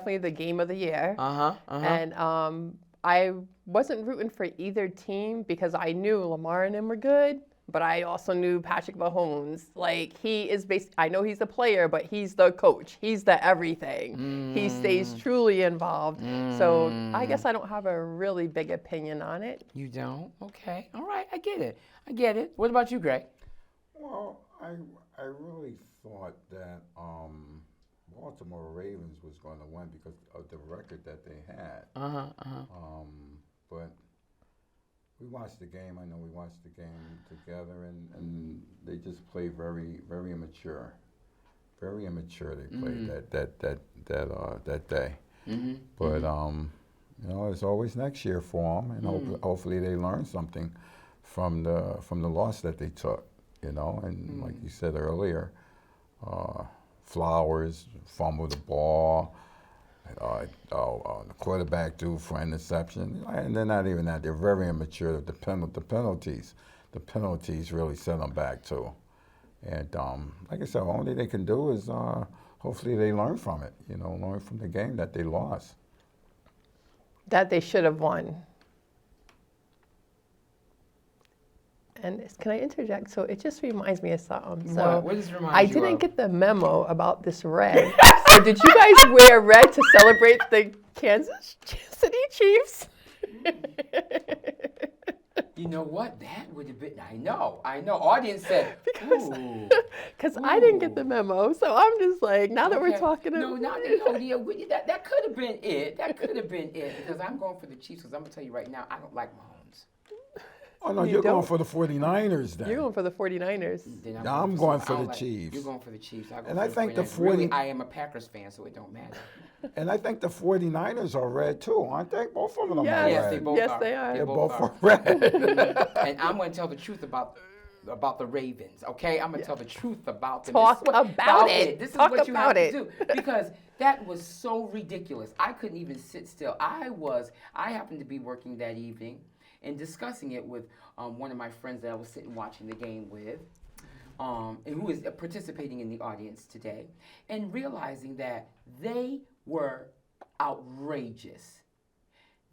definitely the game of the year. Uh-huh, uh-huh. And I wasn't rooting for either team because I knew Lamar and them were good, but I also knew Patrick Mahomes. Like, he is I know he's a player, but he's the coach. He's the everything. He stays truly involved. So I guess I don't have a really big opinion on it. You don't? Okay. All right. I get it. I get it. What about you, Greg? Well, I really thought that Baltimore Ravens was going to win because of the record that they had. Uh-huh, uh-huh. But we watched the game. I know we watched the game together, and they just played very, very immature. Very immature. They played that day. Mm-hmm. But you know, it's always next year for them, and hopefully they learn something from the loss that they took. You know, and like you said earlier, Flowers fumbled the ball. The quarterback threw for interception, and they're not even that. They're very immature. The penalties really set them back too. And like I said, all they can do is hopefully they learn from it. You know, learn from the game that they lost. That they should have won. And can I interject? So it just reminds me of something. So What does it remind I you didn't of? get the memo about this red. So did you guys wear red to celebrate the Kansas City Chiefs? You know what? That would have been. I know. Audience said, ooh. Because I didn't get the memo. So I'm just like, now that we're Okay. talking No, about yeah, that could have been it. That could have been it. Because I'm going for the Chiefs. Because I'm going to tell you right now, I don't like Mahomes. Oh no, You you're going don't? for the 49ers then. You're going for the 49ers. Then I'm going for I the Chiefs. You're going for the Chiefs. I go And for I think the 49ers. Really, 40 I am a Packers fan, so it don't matter. And I think the 49ers are red too, aren't they? Both of them are Yes. Yes, they red. both Yes, are. they are. They're both both are. are red. And I'm going to tell the truth about the Ravens, okay? I'm going to tell the truth about them. Talk This is what- about it. This is Talk what you have about it. to do. Because that was so ridiculous. I couldn't even sit still. I happened to be working that evening and discussing it with one of my friends that I was sitting watching the game with, and who is participating in the audience today, and realizing that they were outrageous.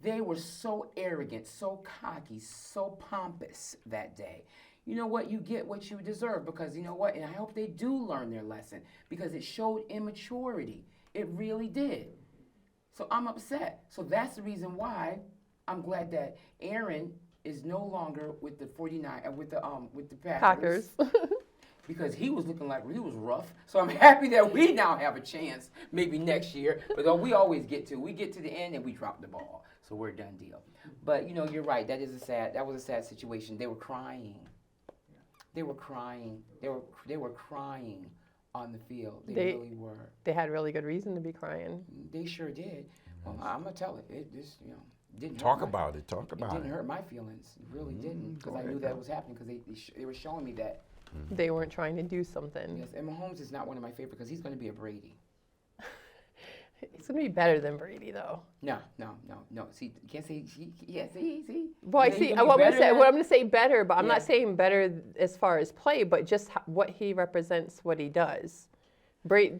They were so arrogant, so cocky, so pompous that day. You know what? You get what you deserve because you know what? And I hope they do learn their lesson because it showed immaturity. It really did. So I'm upset. So that's the reason why I'm glad that Aaron is no longer with the with the Packers. Because he was looking like he was rough. So I'm happy that we now have a chance, maybe next year. But we always get to the end and we drop the ball. So we're a done deal. But you know, you're right. That was a sad situation. They were crying. They were crying. They were crying on the field. They really were. They had really good reason to be crying. They sure did. Well, I'm gonna tell it. It just didn't Talk hurt about it. Talk It about didn't it. hurt my feelings. It really didn't because Go I knew ahead, that girl. was happening because they were showing me that. They weren't trying to do something. Yes, and Mahomes is not one of my favorite because he's going to be a Brady. It's going to be better than Brady, though. No. See, you can't say. See. Well, I You think see. he's gonna be What better than- I'm going to say better, but I'm Yeah. not saying better as far as play, but just what he represents, what he does.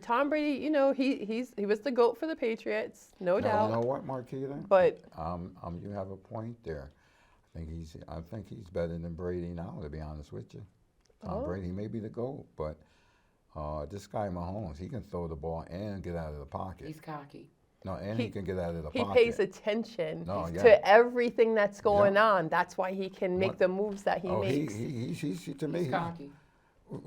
Tom Brady, you know, he was the GOAT for the Patriots, no doubt. You know what, Marquita? But you have a point there. I think he's better than Brady now, to be honest with you. Tom Brady may be the GOAT, but this guy Mahomes, he can throw the ball and get out of the pocket. He's cocky. No, and he can get out of the he pocket. pays attention No, yeah. to everything that's going Yeah. on. That's why he can make the moves that he makes. He's to me. He's cocky.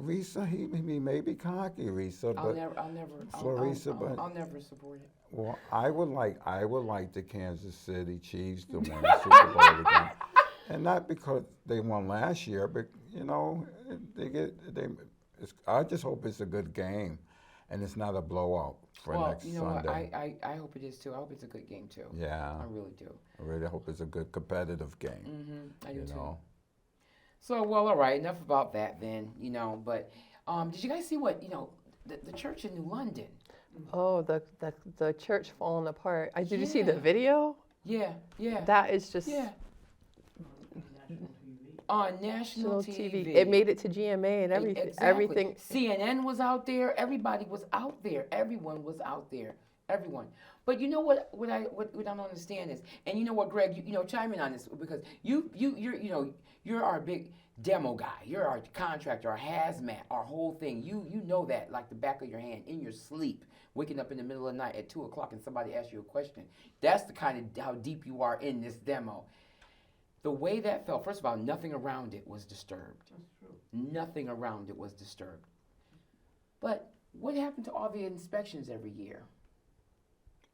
Risa, he may be cocky, Risa, I'll but never. Floresia, but I'll never support it. well, I would like the Kansas City Chiefs to win the Super Bowl again, and not because they won last year, but you know I just hope it's a good game, and it's not a blowout for next you know Sunday. what? I hope it is too. I hope it's a good game too. Yeah, I really do. I really hope it's a good competitive game. I do You too. know. So, well, all right. Enough about that then. You know, but did you guys see what the church in New London? Oh, the church falling apart. Did you see the Yeah. video? Yeah. That is just On national TV. It made it to GMA and everything. Exactly. Everything. CNN was out there. Everybody was out there. Everyone was out there Everyone. But you know what I don't understand is, and you know what, Greg, you know, chime in on this because you're our big demo guy. You're our contractor, our hazmat, our whole thing. You know that like the back of your hand in your sleep, waking up in the middle of the night at 2:00 and somebody asks you a question. That's the kind of how deep you are in this demo. The way that felt, first of all, nothing around it was disturbed. That's true. Nothing around it was disturbed. But what happened to all the inspections every year?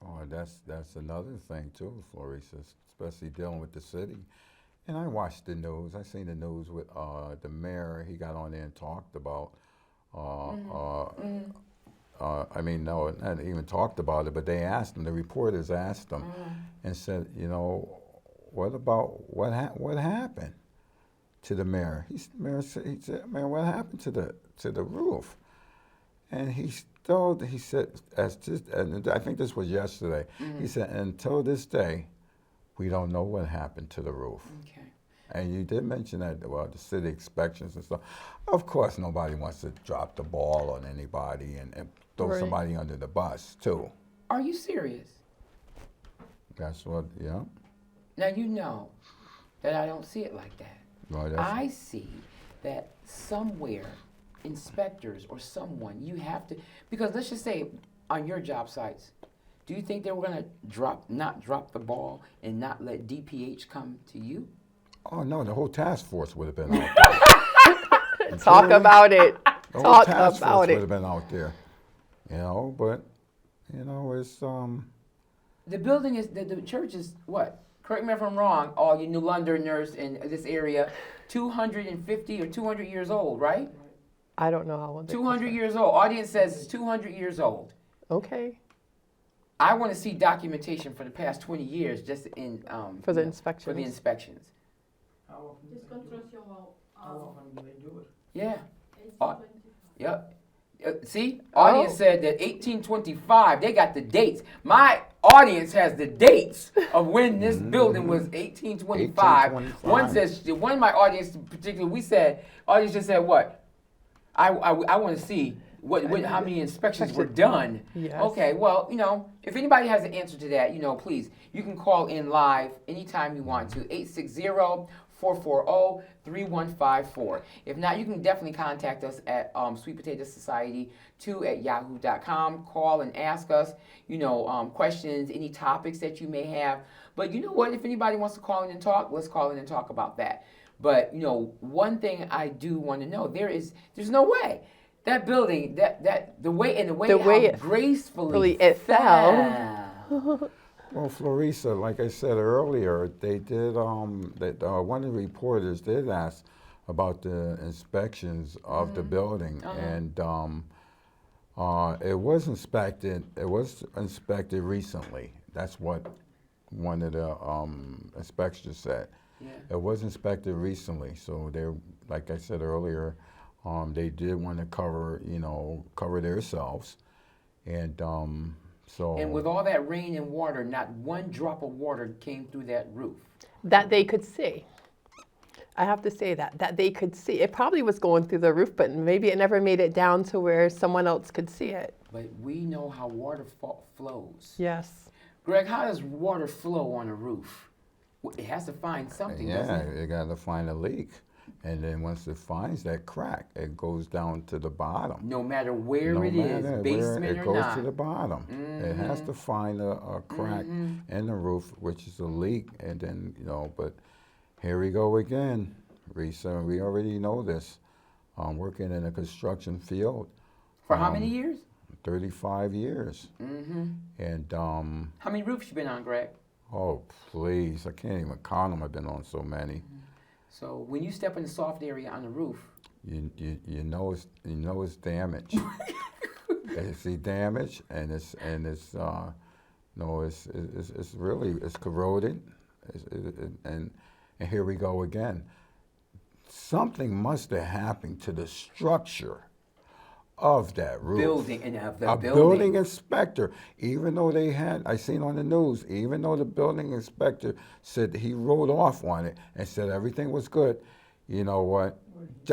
Oh, that's another thing too, Floresia, especially dealing with the city. And I watched the news. I seen the news with the mayor. He got on there and talked about. I mean, no, not even talked about it, but they asked him. The reporters asked him, and said, you know, what about what happened to the mayor? He said, Mayor, what happened to the roof? And he said, and I think this was yesterday. He said, until this day, we don't know what happened to the roof. Okay. And you did mention that, well, the city inspections and stuff. Of course, nobody wants to drop the ball on anybody and throw somebody under the bus, too. Are you serious? That's what, yeah. Now you know that I don't see it like that. Well, I see that somewhere, inspectors or someone, you have to, because let's just say on your job sites, do you think they were going to not drop the ball and not let DPH come to you? Oh, no, the whole task force would have been out there. Talk about it. The whole Talk task about force it. would have been out there. You know, but, you know, it's, The building is, the church is what? Correct me if I'm wrong, all you New Londoners in this area, 250 or 200 years old, right? I don't know how old. 200 years old. Audience says it's 200 years old. Okay. I want to see documentation for the past 20 years just in For the you know, inspections. For the inspections. How often, how often do they do it? Yeah. Yep. See, audience said that 1825. They got the dates. My audience has the dates of when this building was 1825. 1825. One says, one of my audience, particularly, audience just said what? I want to see what how many inspections were done. Yes. Okay, well, you know, if anybody has an answer to that, you know, please, you can call in live anytime you want to, 860-440-3154. If not, you can definitely contact us at Sweet Potato Society 2@yahoo.com. Call and ask us, you know, questions, any topics that you may have. But you know what? If anybody wants to call in and talk, let's call in and talk about that. But you know, one thing I do want to know, there's no way that building, the way it gracefully it fell. well, Floresia, like I said earlier, they did, one of the reporters did ask about the inspections of the building, and it was inspected recently. That's what one of the inspectors said. Yeah. It was inspected recently, so they, like I said earlier, they did want to cover themselves, and so. And with all that rain and water, not one drop of water came through that roof. That they could see. I have to say that they could see. It probably was going through the roof, but maybe it never made it down to where someone else could see it. But we know how water flows. Yes. Greg, how does water flow on a roof? It has to find something, doesn't it? Yeah, it got to find a leak. And then once it finds that crack, it goes down to the bottom. No matter where No it matter is, where basement it or goes not. to the bottom. It has to find a crack in the roof, which is a leak, and then, you know, but here we go again, Risa. We already know this. I'm working in a construction field. For how many years? 35 years. And, How many roofs you been on, Greg? oh, please, I can't even count them. I've been on so many. So when you step in the soft area on the roof, You know it's damaged. It's the damage, and it's really corroded, and here we go again. Something must have happened to the structure of that roof. building and of the A building inspector, even though I seen on the news, even though the building inspector said he wrote off on it and said everything was good, you know what?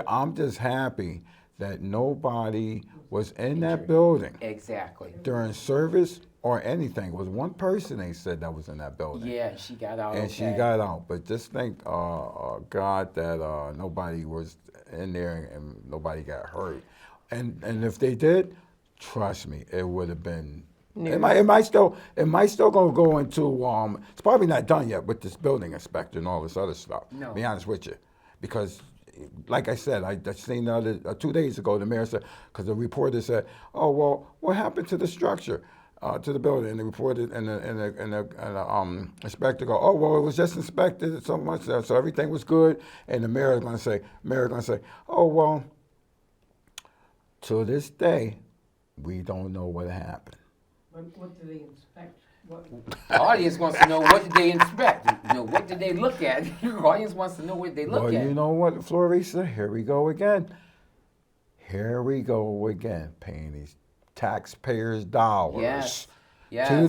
I'm just happy that nobody was in that building Exactly. during service or anything. It was one person they said that was in that building. Yeah, she got out. And she got out. But just thank God that nobody was in there and nobody got hurt. And if they did, trust me, it would have been. It might still gonna go into. It's probably not done yet with this building inspector and all this other stuff. No. To be honest with you, because. Like I said, I seen the other 2 days ago. The mayor said, because the reporter said, "Oh well, what happened to the structure, to the building?" And the reporter and the inspector go, "Oh well, it was just inspected so much, so everything was good." And the mayor is going to say, "Oh well, to this day, we don't know what happened." What do they inspect? The audience wants to know, what did they inspect? What did they look at? The audience wants to know what they look at. Well, you know what, Floresia? Here we go again. Paying these taxpayers' dollars. Yes. To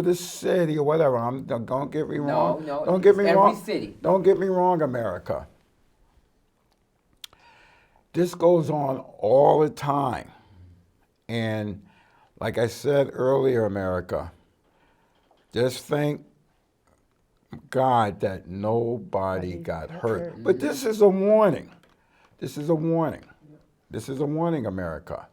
the city or whatever. Don't get me wrong. No. Don't get me wrong. Every city. Don't get me wrong, America. This goes on all the time. And like I said earlier, America, just thank God that nobody got hurt. But this is a warning. This is a warning, America.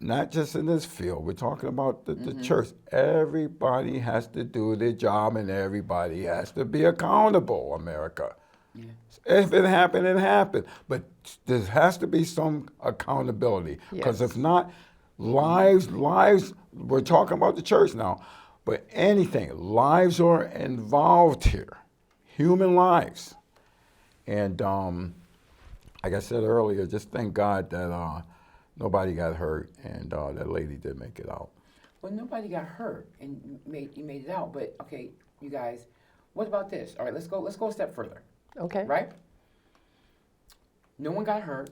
Not just in this field. We're talking about the church. Everybody has to do their job and everybody has to be accountable, America. Yeah. If it happened, it happened. But there has to be some accountability. Because if not, lives, we're talking about the church now, but anything, lives are involved here, human lives. And like I said earlier, just thank God that nobody got hurt and that lady did make it out. Well, nobody got hurt and you made it out, but okay, you guys, what about this? All right, let's go a step further. Okay. Right? No one got hurt.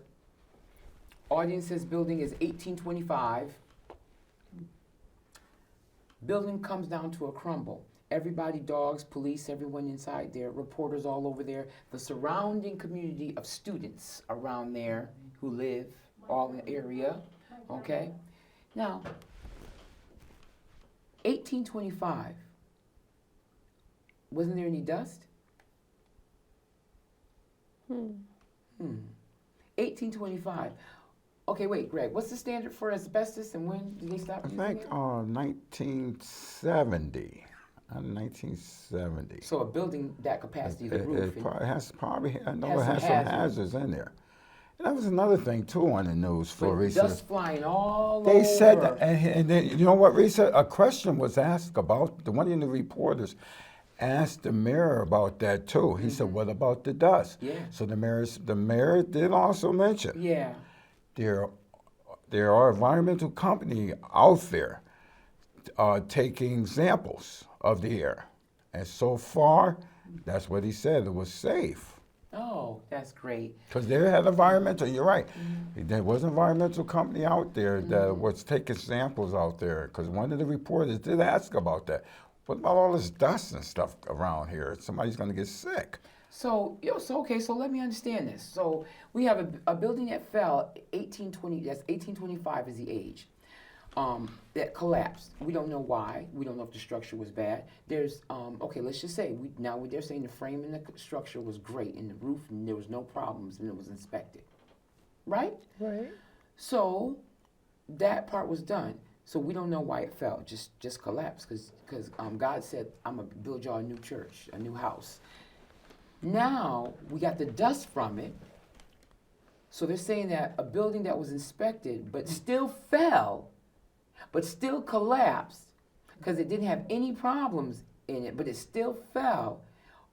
Audience says building is 1825. Building comes down to a crumble. Everybody, dogs, police, everyone inside there, reporters all over there, the surrounding community of students around there who live all in the area, okay? Now, 1825, wasn't there any dust? 1825. Okay, wait, Greg, what's the standard for asbestos and when did they stop I using think it? 1970. 1970. So a building that capacity, the It roof. I know it has has some some hazards in there. And that was another thing too on the news, but Floresia. dust flying all They over. said that, and then, you know what, Risa? A question was asked about, one of the reporters asked the mayor about that too. He said, what about the dust? Yeah. So the mayor did also mention Yeah. there are environmental company out there taking samples of the air. And so far, that's what he said, it was safe. Oh, that's great. Because they had environmental, you're right. There was an environmental company out there that was taking samples out there. Because one of the reporters did ask about that. What about all this dust and stuff around here? Somebody's going to get sick. So let me understand this. So we have a building that fell 1820, that's 1825 is the age. That collapsed. We don't know why. We don't know if the structure was bad. There's, let's just say, they're saying the frame and the structure was great and the roof and there was no problems and it was inspected. Right? Right. So that part was done. So we don't know why it fell, just collapsed because God said, I'm going to build y'all a new church, a new house. Now we got the dust from it. So they're saying that a building that was inspected but still fell, but still collapsed because it didn't have any problems in it, but it still fell.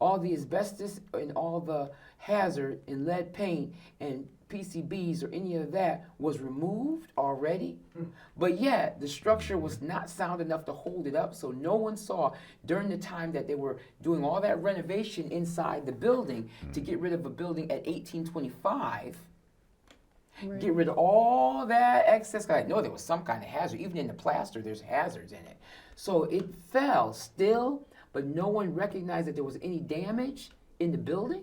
All the asbestos and all the hazard in lead paint and PCBs or any of that was removed already, but yet the structure was not sound enough to hold it up, so no one saw during the time that they were doing all that renovation inside the building to get rid of a building at 1825. Right. Get rid of all that excess. I know there was some kind of hazard. Even in the plaster, there's hazards in it. So it fell still, but no one recognized that there was any damage in the building.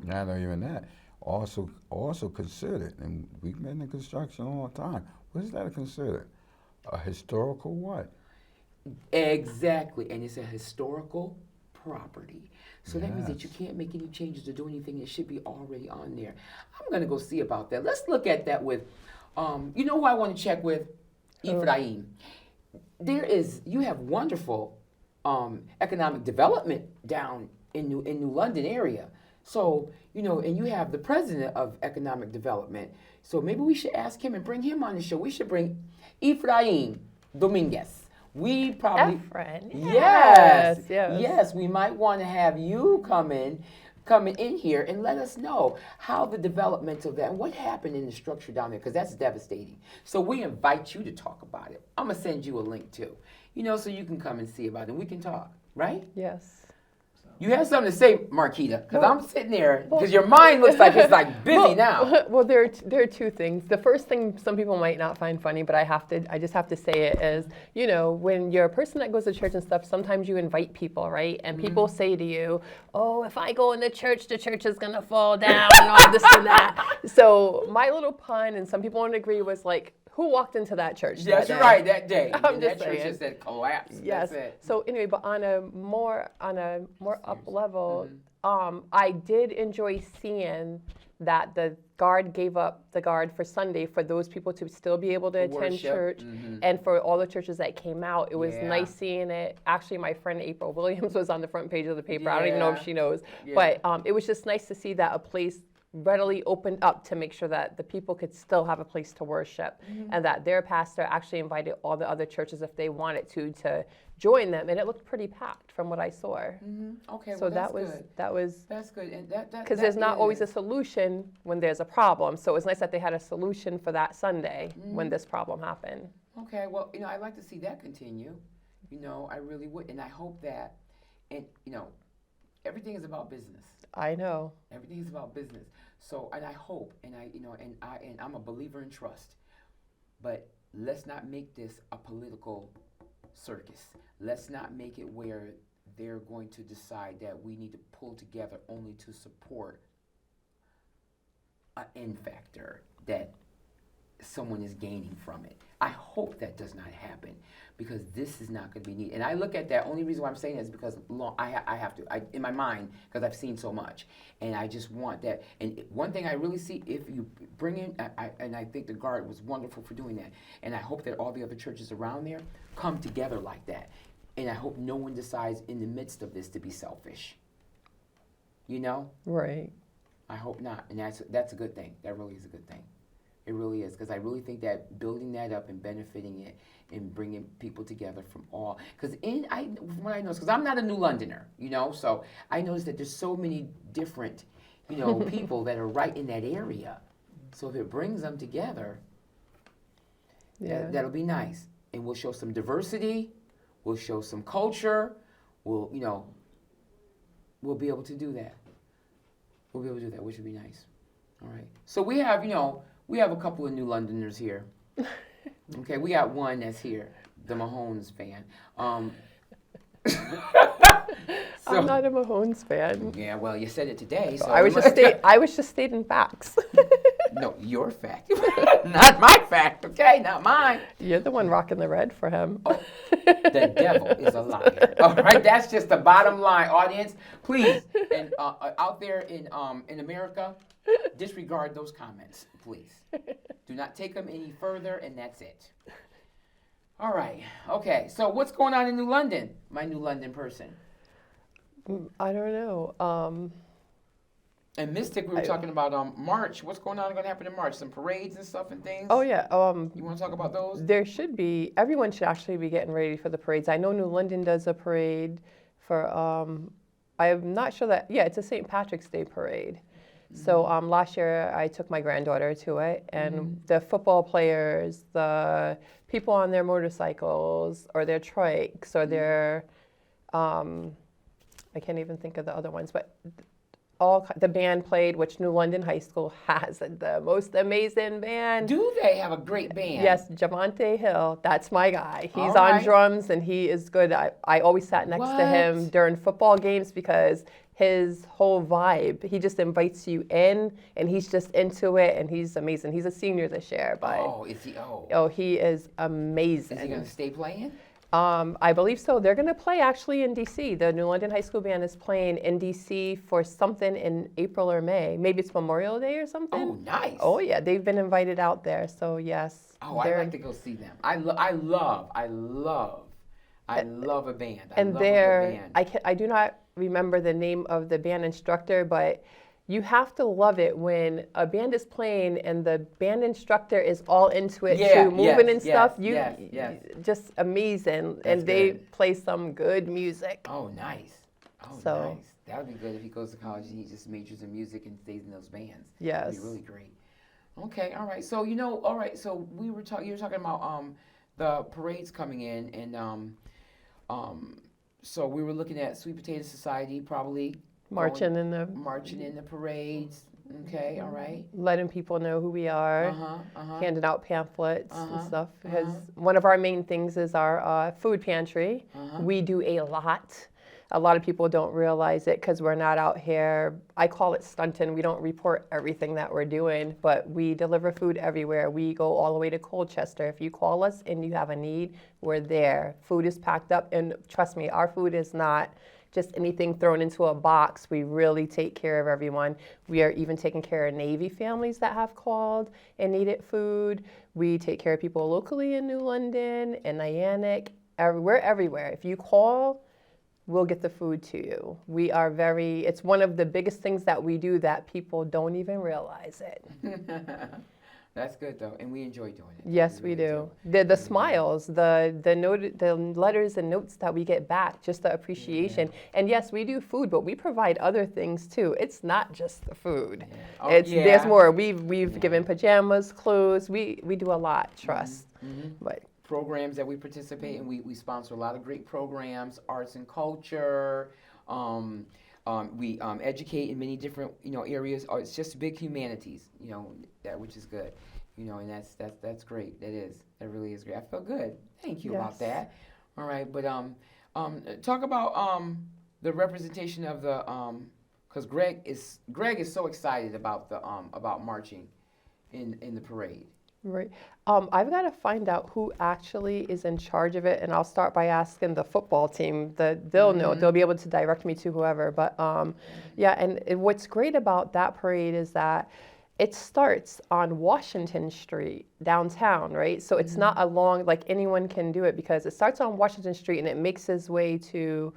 Not even that. also considered, and we've been in construction all the time. What is that considered? A historical what? Exactly, and it's a historical property. So that means that you Yes. can't make any changes or do anything. It should be already on there. I'm gonna go see about that. Let's look at that with, you know who I want to check with? Ephraim. You have wonderful economic development down in New London area. So, and you have the president of economic development. So maybe we should ask him and bring him on the show. We should bring Ephraim Dominguez. We probably Efren. yes, Yes. we might want to have you coming in here and let us know how the development of that and what happened in the structure down there, because that's devastating. So we invite you to talk about it. I'm gonna send you a link too, so you can come and see about it and we can talk, right? Yes. You have something to say, Marquita, because I'm sitting there, because your mind looks like it's like busy now. Well, there are two things. The first thing some people might not find funny, but I just have to say it is, when you're a person that goes to church and stuff, sometimes you invite people, right? And people say to you, oh, if I go in the church is gonna fall down and all this and that. So my little pun, and some people won't agree, was like, who walked into that church? That's that day? right, that day. I'm And just that church saying. just said collapse. Yes. That's it. So anyway, but on a more up level, I did enjoy seeing that the guard gave up the guard for Sunday for those people to still be able to attend Worship. church, and for all the churches that came out. It was Yeah. nice seeing it. Actually, my friend April Williams was on the front page of the paper. I don't even know if Yeah. she knows, Yeah. but it was just nice to see that a place readily opened up to make sure that the people could still have a place to worship, and that their pastor actually invited all the other churches, if they wanted to join them, and it looked pretty packed from what I saw. Okay, So well, that's good. that was That's good. And that because there's not always a is- solution when there's a problem. So it's nice that they had a solution for that Sunday when this problem happened. Okay, well, I'd like to see that continue. I really would. And I hope that, and, everything is about business. I know. Everything is about business. So, and I hope, and I'm a believer in trust, but let's not make this a political circus. Let's not make it where they're going to decide that we need to pull together only to support an end factor that someone is gaining from it. I hope that does not happen, because this is not going to be neat. And I look at that, only reason why I'm saying that is because I have to, in my mind, because I've seen so much. And I just want that. And one thing I really see, if you bring in, and I think the Guard was wonderful for doing that. And I hope that all the other churches around there come together like that. And I hope no one decides in the midst of this to be selfish. Right. I hope not. And that's a good thing. That really is a good thing. It really is, because I really think that building that up and benefiting it and bringing people together from all, because from what I know, because I'm not a New Londoner, so I noticed that there's so many different, people that are right in that area. So if it brings them together, that'll be nice, and we'll show some diversity, we'll show some culture, we'll be able to do that. We'll be able to do that, which would be nice. All right. So we have, we have a couple of New Londoners here. Okay, we got one that's here, the Mahomes fan. I'm not a Mahomes fan. Yeah, well, you said it today, so I was just stating facts. No, your fact, not my fact. Okay, not mine. You're the one rocking the red for him. Oh, the devil is a liar. All right, that's just the bottom line, audience. Please, and out there in America, disregard those comments, please. Do not take them any further, and that's it. All right. Okay. So what's going on in New London, my New London person? I don't know. And Mystic, we were talking about March. What's going on? Going to happen in March? Some parades and stuff and things. Oh yeah. You want to talk about those? There should be. Everyone should actually be getting ready for the parades. I know New London does a parade for. I'm not sure that. Yeah, it's a St. Patrick's Day parade. So last year I took my granddaughter to it, and the football players, the people on their motorcycles or their trikes or their, I can't even think of the other ones, but the band played, which New London High School has the most amazing band. Do they have a great band? Yes, Javante Hill. That's my guy. He's All on right. drums and he is good. I always sat next to him What? during football games because his whole vibe, he just invites you in and he's just into it and he's amazing. He's a senior this year, but Oh, is he? Oh. oh, he is amazing. Is he going to stay playing? I believe so. They're going to play actually in DC. The New London High School Band is playing in DC for something in April or May. Maybe it's Memorial Day or something. Oh, nice. Oh yeah, they've been invited out there. So yes. Oh, I'd like to go see them. I love a band. And love a good band. I do not remember the name of the band instructor, but you have to love it when a band is playing and the band instructor is all into it too, moving and stuff. Yes. Just amazing. That's and they good. play some good music. Oh, nice. Oh, So- nice. That would be good if he goes to college and he just majors in music and stays in those bands. Yes. That'd be really great. Okay, all right. So so you were talking about the parades coming in, and so we were looking at Sweet Potato Society probably Marching going- in the marching in the parades. Okay, all right. letting people know who we are, handing out pamphlets and Uh-huh, stuff. Because one of our main things is our food pantry. Uh-huh. We do a lot. A lot of people don't realize it because we're not out here. I call it stunting. We don't report everything that we're doing, but we deliver food everywhere. We go all the way to Colchester. If you call us and you have a need, we're there. Food is packed up, and trust me, our food is not just anything thrown into a box. We really take care of everyone. We are even taking care of Navy families that have called and needed food. We take care of people locally in New London and Niantic. We're everywhere. If you call, we'll get the food to you. We are it's one of the biggest things that we do that people don't even realize it. That's good though, and we enjoy doing it. Yes, we do. The smiles, the letters and notes that we get back, just the appreciation. And yes, we do food, but we provide other things too. It's not just the food. Yeah. Oh, There's yeah. more. We've given pajamas, clothes. We do a lot. Trust. But Programs that we participate in, we sponsor a lot of great programs, arts and culture. We educate in many different areas. It's just big humanities, which is good, and that's great. That really is great. I feel good. Thank you about Yes. that. All right, but talk about the representation of the because Greg is so excited about the about marching in the parade. right. I've got to find out who actually is in charge of it, and I'll start by asking the football team. They'll know. They'll be able to direct me to whoever. But yeah, and what's great about that parade is that it starts on Washington Street downtown, right? So it's not a long, like anyone can do it because it starts on Washington Street and it makes its way to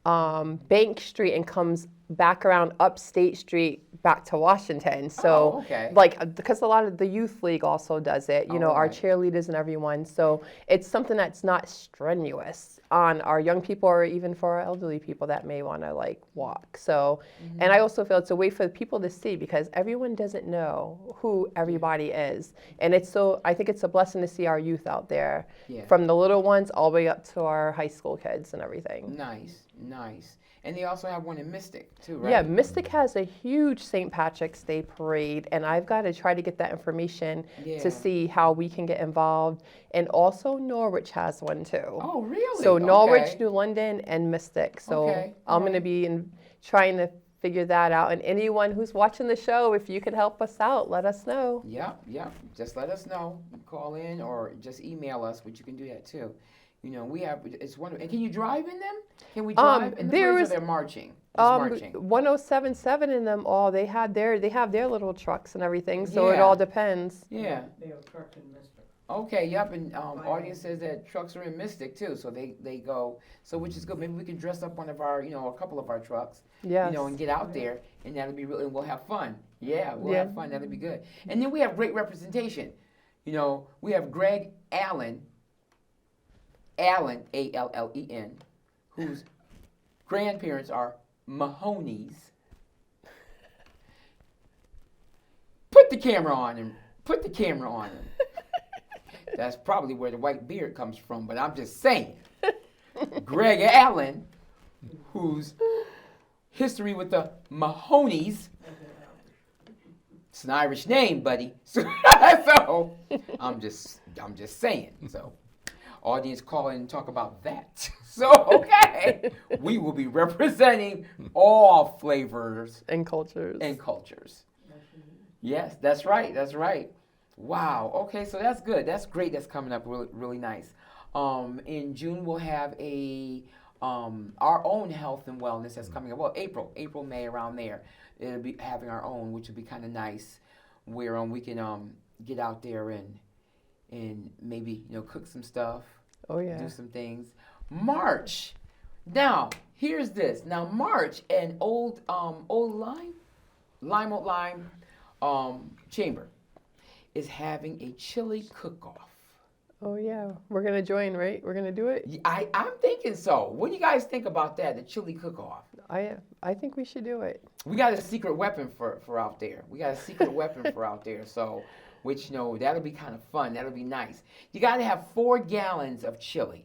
Bank Street and comes back around up State Street back to Washington. So, okay. like, because a lot of the youth league also does it, our right. cheerleaders and everyone. So it's something that's not strenuous on our young people or even for our elderly people that may want to like walk. So, and I also feel it's a way for people to see because everyone doesn't know who everybody is. And I think it's a blessing to see our youth out there Yeah. from the little ones all the way up to our high school kids and everything. Nice. And they also have one in Mystic too, right? Yeah, Mystic has a huge St. Patrick's Day parade, and I've got to try to get that information Yeah. to see how we can get involved. And also Norwich has one too. Oh, really? So Norwich, Okay. New London, and Mystic. So Okay, I'm going to be trying to figure that out. And anyone who's watching the show, if you can help us out, let us know. Yep. Just let us know. Call in or just email us, which you can do that too. It's wonderful. And can you drive in them? Can we drive in the parades or they're marching? Just marching. 1077 in them all. They have their little trucks and everything. So it Yeah. all depends. Yeah. They have trucks in Mystic. Okay, yep, and audience says that trucks are in Mystic too, so they go, so which is good. Maybe we can dress up one of our, a couple of our trucks, Yes. and get out there, and that'll be really, and we'll have fun. Yeah, we'll Yeah. have fun. That'll be good. And then we have great representation. We have Greg Allen, Allen, whose grandparents are Mahoney's. Put the camera on him. That's probably where the white beard comes from, but I'm just saying. Greg Allen, whose history with the Mahonies. It's an Irish name, buddy. So I'm just saying. So audience call in and talk about that. So okay, we will be representing all flavors And cultures. and cultures. Yes, that's right. That's right. Wow. Okay, so that's good. That's great. That's coming up really, really nice. In June we'll have our own health and wellness that's coming up. Well, April, May, around there. It'll be having our own, which will be kind of nice, where we can get out there and maybe cook some stuff. Oh yeah. Do some things. March. Now here's this. Now March and Old Lime Chamber is having a chili cook-off. Oh yeah. We're gonna join, right? We're gonna do it. I'm thinking so. What do you guys think about that? The chili cook-off. I think we should do it. We got a secret weapon for out there. We got a secret weapon for out there. So, which that'll be kind of fun. That'll be nice. You got to have 4 gallons of chili.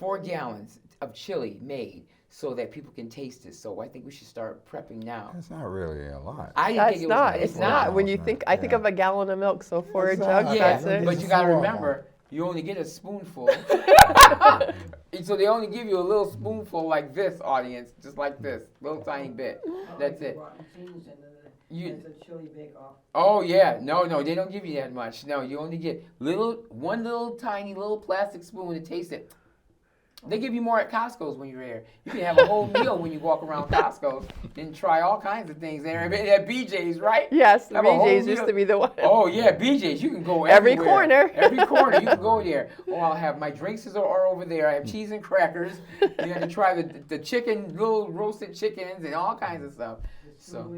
4 gallons of chili made so that people can taste it. So I think we should start prepping now. That's not really a lot. I didn't That's think it not. was. It's not. When you think, I think of a gallon of milk. So for a That's jug, not. that's Yeah, it. but you got to remember, you only get a spoonful. And so they only give you a little spoonful like this, audience, just like this, little tiny bit. That's it. You- It's a chili bake-off. Oh yeah, no, they don't give you that much. No, you only get one little tiny little plastic spoon to taste it. They give you more at Costco's when you're there. You can have a whole meal when you walk around Costco's and try all kinds of things there. At BJ's, right? Yes, the Have a whole BJ's used meal. to be the one. Oh yeah, BJ's. You can go Every everywhere. corner. Every corner. You can go there. Oh, I'll have my drinks are over there. I have cheese and crackers. You have to try the chicken, little roasted chickens, and all kinds of stuff. So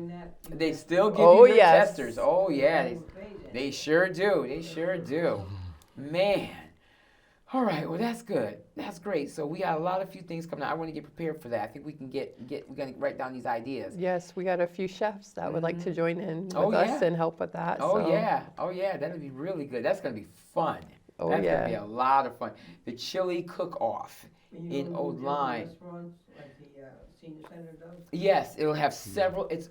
they still give Oh, you your yes. testers. Oh yeah, they sure do. They sure do. Man. All right, well that's good. That's great. So we got a few things coming out. I want to get prepared for that. I think we can we're gonna write down these ideas. Yes, we got a few chefs that would like to join in with Oh, us yeah. and help with that. Oh so. yeah, that'll be really good. That's gonna be fun. Oh, That's yeah. gonna be a lot of fun. The chili cook-off in Old Line. Restaurants like the senior center does. Yes, it'll have several. It's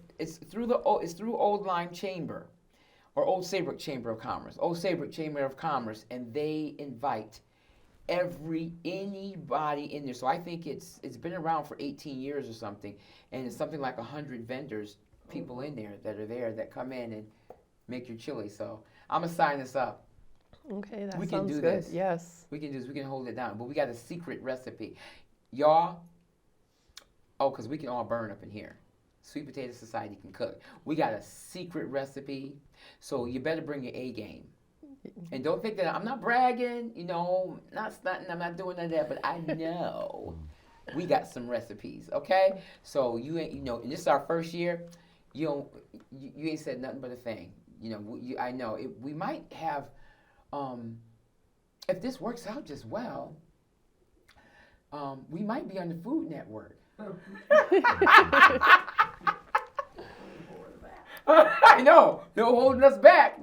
through Old Lime Chamber, or Old Saybrook Chamber of Commerce. Old Saybrook Chamber of Commerce, and they invite anybody in there. So I think it's been around for 18 years or something, and it's something like 100 vendors, people in there that come in and make your chili. So I'm gonna sign this up. Okay, that We can sounds do good. this. Yes. We can hold it down, but we got a secret recipe, y'all. Oh, because we can all burn up in here. Sweet Potato Society can cook. We got a secret recipe, so you better bring your A game. And don't think that I'm not bragging, not stunting, I'm not doing none of that, but I know we got some recipes, okay? So you ain't, and this is our first year, you ain't said nothing but a thing. I know we might have, if this works out just well, we might be on the Food Network. I know, no holding us back.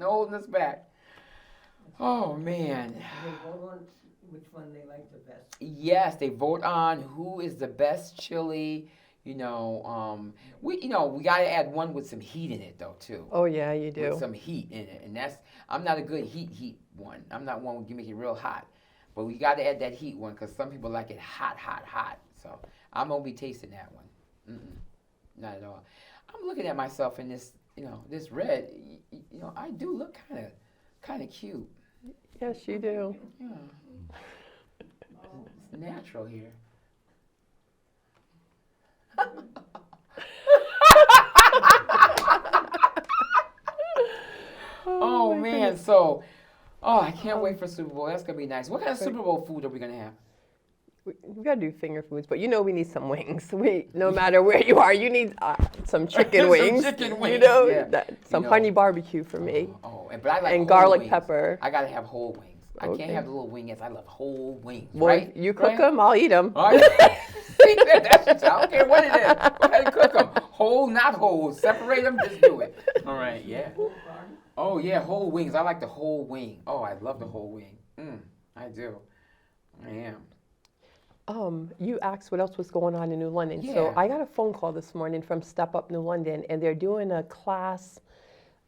Oh man. They vote on which one they like the best. Yes, they vote on who is the best chili. We gotta add one with some heat in it though too. Oh yeah, you do. With some heat in it, and I'm not a good heat one. I'm not one who make it real hot, but we gotta add that heat one because some people like it hot. So I'm gonna be tasting that one. Not at all. I'm looking at myself in this, this red. I do look kind of cute. Yes, you do. Yeah. It's natural here. Oh man, so I can't wait for Super Bowl. That's gonna be nice. What kind of Super Bowl food are we gonna have? We gotta do finger foods, but we need some wings. No matter where you are, you need some chicken Some wings. chicken wings, yeah. Some honey barbecue for me, But I like and whole garlic wings. pepper. I gotta have whole wings. I can't Okay. have the little wingettes. I love whole wings. Well, right? you cook Right? them, I'll eat them. All right. See, that's I don't care what it is. Go ahead and cook them. Whole, not whole. Separate them. Just do it. All right. Yeah. Oh yeah, whole wings. I like the whole wing. Oh, I love the whole wing. I do. I am. You asked what else was going on in New London. Yeah. So I got a phone call this morning from Step Up New London, and they're doing a class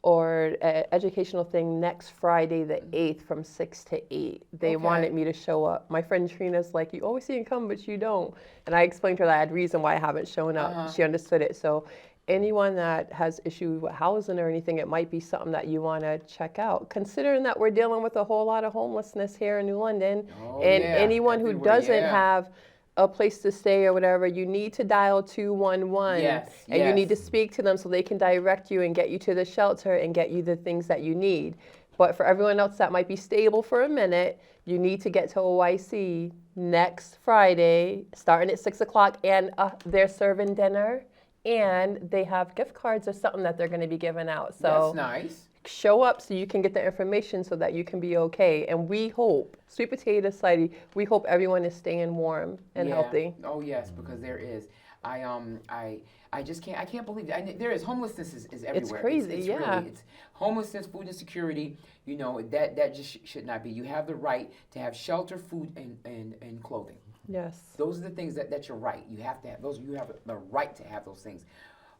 or educational thing next Friday, the 8th, from 6 to 8. They Okay. wanted me to show up. My friend Trina's like, you always see him come, but you don't. And I explained to her that I had reason why I haven't shown up. She understood it. So anyone that has issues with housing or anything, it might be something that you want to check out. Considering that we're dealing with a whole lot of homelessness here in New London, Oh, and yeah, anyone who everywhere, doesn't yeah. have a place to stay or whatever, you need to dial 211, Yes, and you need to yes. speak to them so they can direct you and get you to the shelter and get you the things that you need. But for everyone else that might be stable for a minute, you need to get to OIC next Friday, starting at 6 o'clock, and they're serving dinner, and they have gift cards or something that they're going to be giving out. So That's nice. show up so you can get the information so that you can be okay. And we hope, Sweet Potato Society, we hope everyone is staying warm and Yeah. healthy. Oh yes, because there is. I just can't. I can't believe it. There is homelessness is everywhere. crazy, It's yeah. Really, it's homelessness, food insecurity. You know that just should not be. You have the right to have shelter, food, and clothing. Yes. Those are the things that's your right. You have to have those. You have the right to have those things.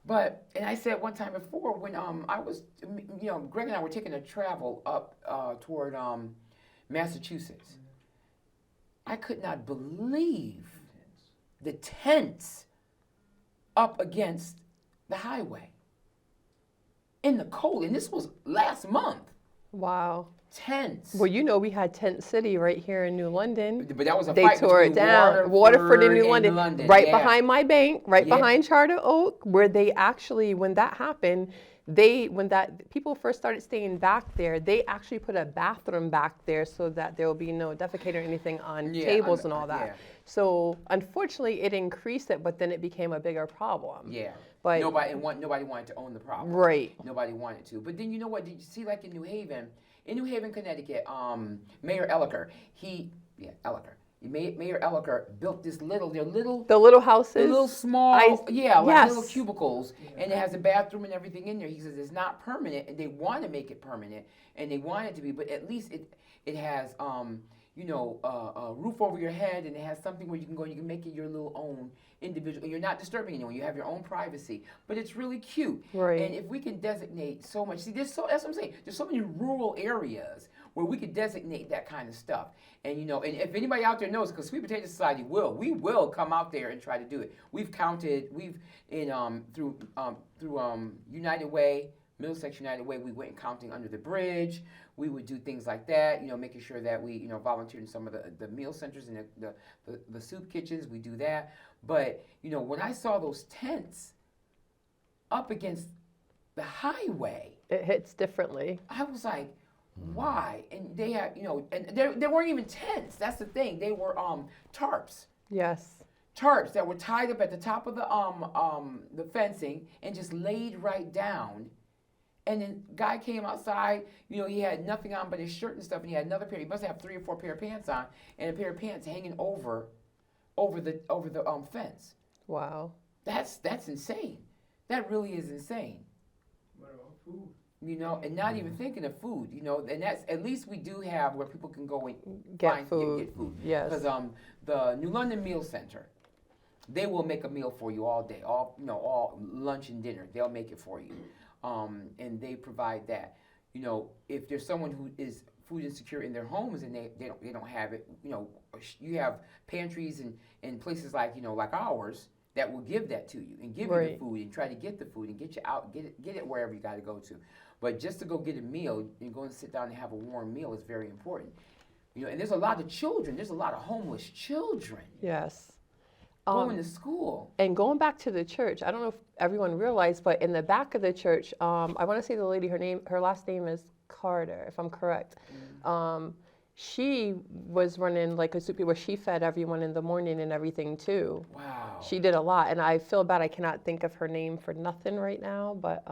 But, and I said one time before when I was, Greg and I were taking a travel up toward Massachusetts. I could not believe the tents up against the highway in the cold. And this was last month. Wow. Tents. Well, we had Tent City right here in New London. But that was a They fight tore it between down. Waterford and New and London. Right yeah. behind my bank, right Yeah. behind Charter Oak, where they actually, when that happened, when people first started staying back there, they actually put a bathroom back there so that there will be no defecate or anything on Yeah, tables and all that. yeah. So unfortunately, it increased it, but then it became a bigger problem. Yeah. But nobody wanted to own the problem. Right. Nobody wanted to. But then you know what? Did you see like in New Haven, Connecticut, Mayor Elliker, Mayor Elliker built the little houses, little small, like yes. little cubicles, and it has a bathroom and everything in there. He says it's not permanent, and they want to make it permanent, and they want it to be, but at least it has a roof over your head, and it has something where you can go and you can make it your little own individual, and you're not disturbing anyone. You have your own privacy, but it's really cute. Right. And if we can designate so much, that's what I'm saying. There's so many rural areas where we could designate that kind of stuff. And and if anybody out there knows, because Sweet Potato Society we will come out there and try to do it. We've counted, through United Way, Middlesex United Way, we went counting under the bridge. We would do things like that, making sure that we, volunteered in some of the meal centers and the soup kitchens. We do that. But, when I saw those tents up against the highway, it hits differently. I was like, why? And they had, and they weren't even tents. That's the thing. They were tarps. Yes. Tarps that were tied up at the top of the fencing and just laid right down. And then guy came outside, he had nothing on but his shirt and stuff, and he had another pair. He must have 3 or 4 pair of pants on, and a pair of pants hanging over the fence. Wow. That's insane. That really is insane. What about food? And not even thinking of food, and that's, at least we do have where people can go and Get food. Get food. Yes. Because the New London Meal Center, they will make a meal for you all day, all lunch and dinner. They'll make it for you, and they provide that. If there's someone who is food insecure in their homes and they don't have it, you have pantries and places like like ours that will give that to you and give you the food and try to get the food and get you out, get it wherever you got to go to. But just to go get a meal and go and sit down and have a warm meal is very important. And there's a lot of children. There's a lot of homeless children Yes. going to school. And going back to the church, I don't know if everyone realized, but in the back of the church, I want to say the lady, her last name is Carter, if I'm correct. She was running like a soup where she fed everyone in the morning and everything too. Wow. She did a lot, and I feel bad I cannot think of her name for nothing right now, but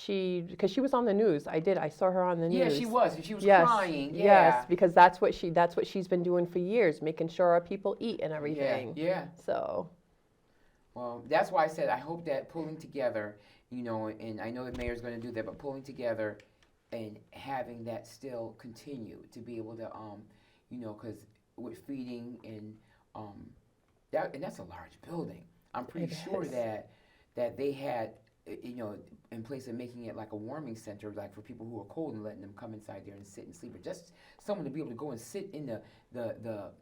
because she was on the news. I saw her on the news. Yeah, she was. And she was Yes, crying. Yeah. Yes, because that's what she's been doing for years, making sure our people eat and everything. Yeah. So. Well, that's why I said I hope that pulling together, and I know the mayor's going to do that, but pulling together and having that still continue to be able to, because with feeding and that's a large building. I'm pretty It sure is. that they had, in place of making it like a warming center, like for people who are cold and letting them come inside there and sit and sleep, or just someone to be able to go and sit in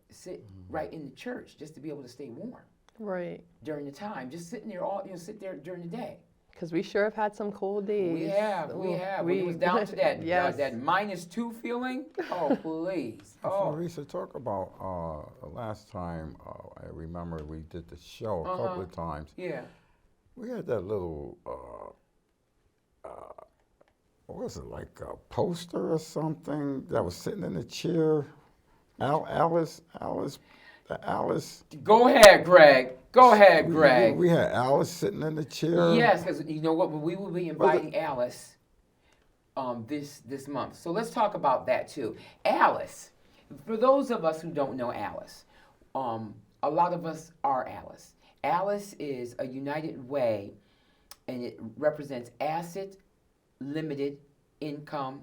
sit right in the church, just to be able to stay warm Right. during the time, just sitting there sit there during the day. Because we sure have had some cold days. We have. Ooh, When it was down to that yes. that -2 feeling. Oh, please. Oh. Floresia, talk about the last time I remember we did the show a couple of times. Yeah. We had that little, what was it, like a poster or something that was sitting in the chair? Alice. Go ahead, Greg. Go ahead, Greg. We had Alice sitting in the chair. Yes, because you know what? We will be inviting Alice this month. So let's talk about that too. Alice, for those of us who don't know Alice, a lot of us are Alice. Alice is a United Way, and it represents asset, limited, income,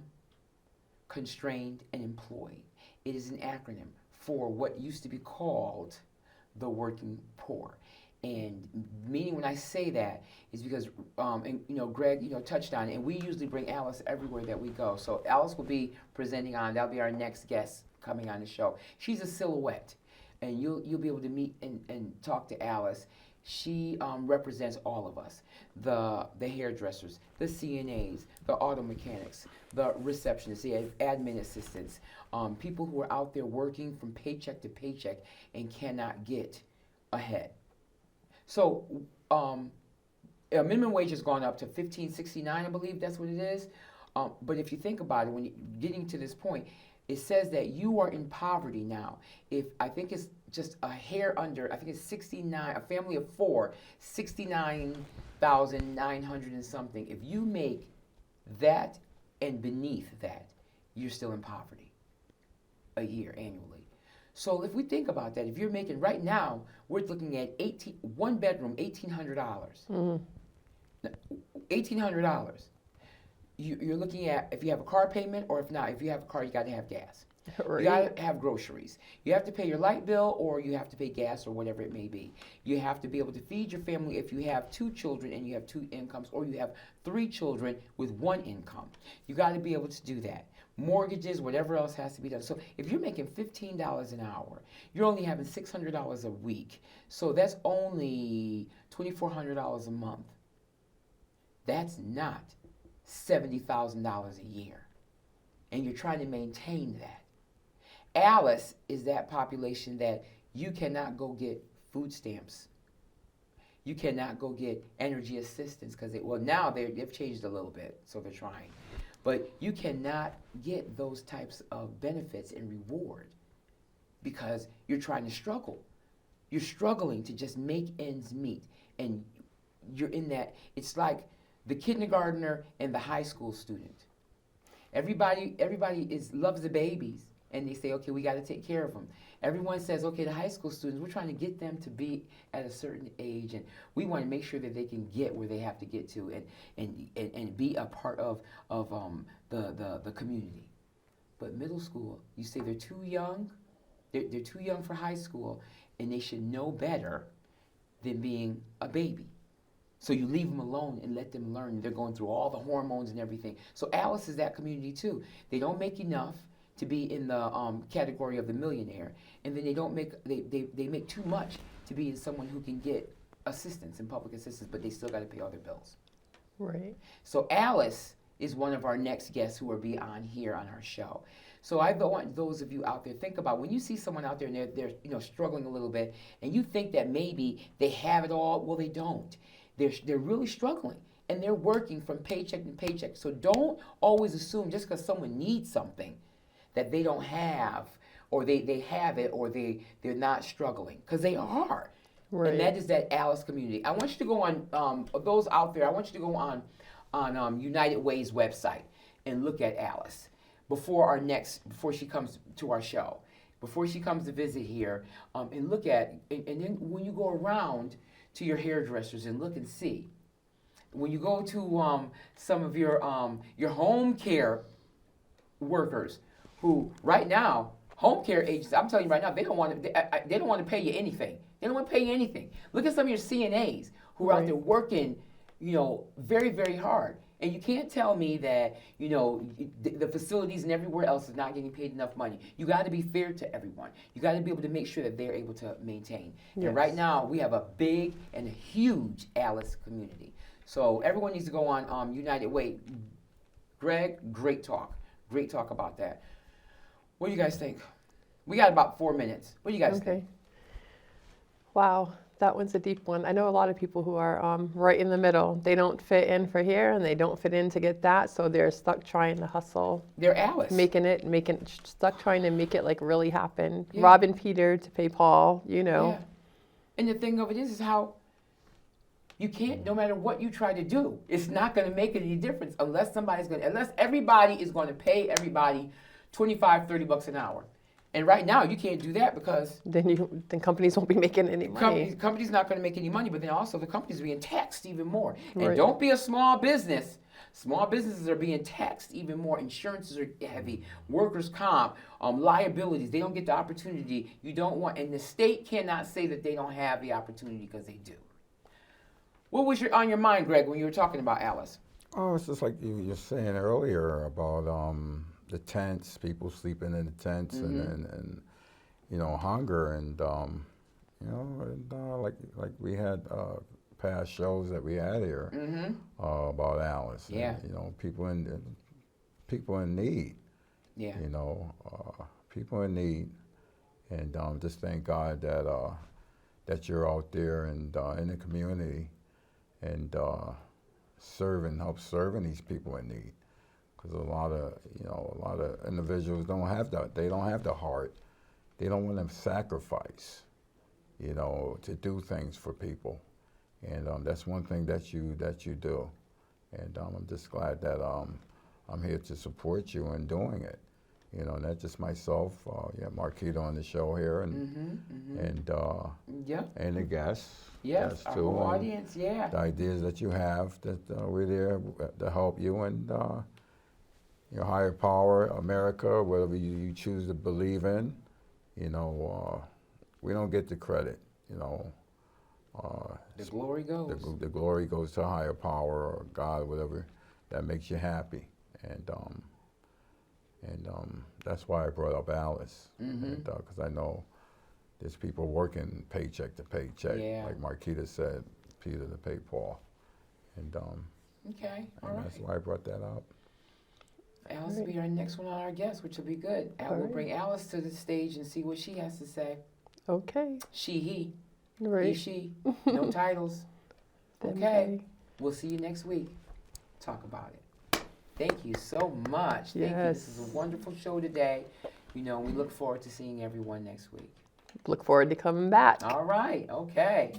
constrained, and employed. It is an acronym for what used to be called the working poor. And meaning when I say that is because, Greg, touched on it, and we usually bring Alice everywhere that we go. So Alice will be presenting that'll be our next guest coming on the show. She's a silhouette, and you'll be able to meet and talk to Alice. She represents all of us, the hairdressers, the CNAs, the auto mechanics, the receptionists, the admin assistants, people who are out there working from paycheck to paycheck and cannot get ahead. So minimum wage has gone up to $15.69, I believe that's what it is. But if you think about it, when you're getting to this point, it says that you are in poverty now. If I think it's just a hair under, I think it's 69, a family of 4, 69,900 and something. If you make that and beneath that, you're still in poverty a year annually. So if we think about that, if you're making right now, we're looking at one bedroom, $1,800. $1,800. You're looking at if you have a car payment, or if not, if you have a car, you got to have gas. Right. You got to have groceries. You have to pay your light bill, or you have to pay gas, or whatever it may be. You have to be able to feed your family if you have 2 children and you have 2 incomes, or you have 3 children with 1 income. You got to be able to do that. Mortgages, whatever else has to be done. So if you're making $15 an hour, you're only having $600 a week. So that's only $2,400 a month. That's not $70,000 a year. And you're trying to maintain that. Alice is that population that you cannot go get food stamps. You cannot go get energy assistance because now they've changed a little bit, so they're trying. But you cannot get those types of benefits and reward because you're trying to struggle. You're struggling to just make ends meet. And you're in that, it's like the kindergartner and the high school student. Everybody loves the babies, and they say, okay, we got to take care of them. Everyone says, okay, the high school students, we're trying to get them to be at a certain age, and we want to make sure that they can get where they have to get to and be a part of the community. But middle school, you say they're too young. They're too young for high school, and they should know better than being a baby. So you leave them alone and let them learn. They're going through all the hormones and everything. So Alice is that community too. They don't make enough to be in the category of the millionaire, and then they make too much to be in someone who can get assistance and public assistance, but they still got to pay all their bills. Right. So Alice is one of our next guests who will be on here on our show. So I want those of you out there, think about when you see someone out there and they're struggling a little bit, and you think that maybe they have it all. Well, they don't. They're really struggling, and they're working from paycheck to paycheck. So don't always assume just because someone needs something that they don't have, or they have it, or they're not struggling, because they are. Right. And that is that Alice community. I want you to go on, those out there, I want you to go on United Way's website and look at Alice before she comes to our show, before she comes to visit here, and look at, and then when you go around to your hairdressers and look and see, when you go to some of your home care workers, who right now, home care agencies, I'm telling you right now, they don't want to. They don't want to pay you anything. They don't want to pay you anything. Look at some of your CNAs who are out Right. there working, very, very hard. And you can't tell me that, the facilities and everywhere else is not getting paid enough money. You got to be fair to everyone. You got to be able to make sure that they're able to maintain. Yes. And right now, we have a big and a huge Alice community. So everyone needs to go on United Way. Greg, great talk. Great talk about that. What do you guys think? We got about 4 minutes. What do you guys Okay. think? Wow, that one's a deep one. I know a lot of people who are right in the middle. They don't fit in for here, and they don't fit in to get that, so they're stuck trying to hustle, They're Alice. stuck trying to make it like really happen. Yeah. Robbing Peter to pay Paul, Yeah. And the thing of it is how you can't, no matter what you try to do, it's not going to make any difference unless everybody is going to pay everybody $25-$30 an hour. And right now, you can't do that because Then companies won't be making any money. companies not going to make any money, but then also the companies are being taxed even more. And Right. don't be a small business. Small businesses are being taxed even more. Insurances are heavy. Workers' comp, liabilities. They don't get the opportunity you don't want. And the state cannot say that they don't have the opportunity because they do. What was on your mind, Greg, when you were talking about Alice? Oh, it's just like you were saying earlier about the tents, people sleeping in the tents, and hunger, and like we had past shows that we had here about Alice. Yeah. And, people in need. Yeah. People in need, and just thank God that you're out there and in the community, and help serving these people in need. Because a lot of individuals don't have the heart. They don't want to sacrifice, to do things for people, and that's one thing that you do, and I'm just glad that I'm here to support you in doing it, not just myself. Marquita on the show here, and the guests. Yes, guests our too, whole and audience, yeah. the ideas that you have, that we're there to help you, and your higher power, America, whatever you choose to believe in, we don't get the credit, The glory goes. the glory goes to a higher power or God, whatever that makes you happy, and that's why I brought up Alice, because I know there's people working paycheck to paycheck, Yeah. like Marquita said, Peter to pay Paul, and Okay, all and right. that's why I brought that up. Alice will be our next one on our guest, which will be good. And we'll Alright. bring Alice to the stage and see what she has to say. Okay. She, he. He, Right. she. No titles. Then Okay. bye. We'll see you next week. Talk about it. Thank you so much. Thank you. This is Yes. a wonderful show today. We look forward to seeing everyone next week. Look forward to coming back. All right. Okay.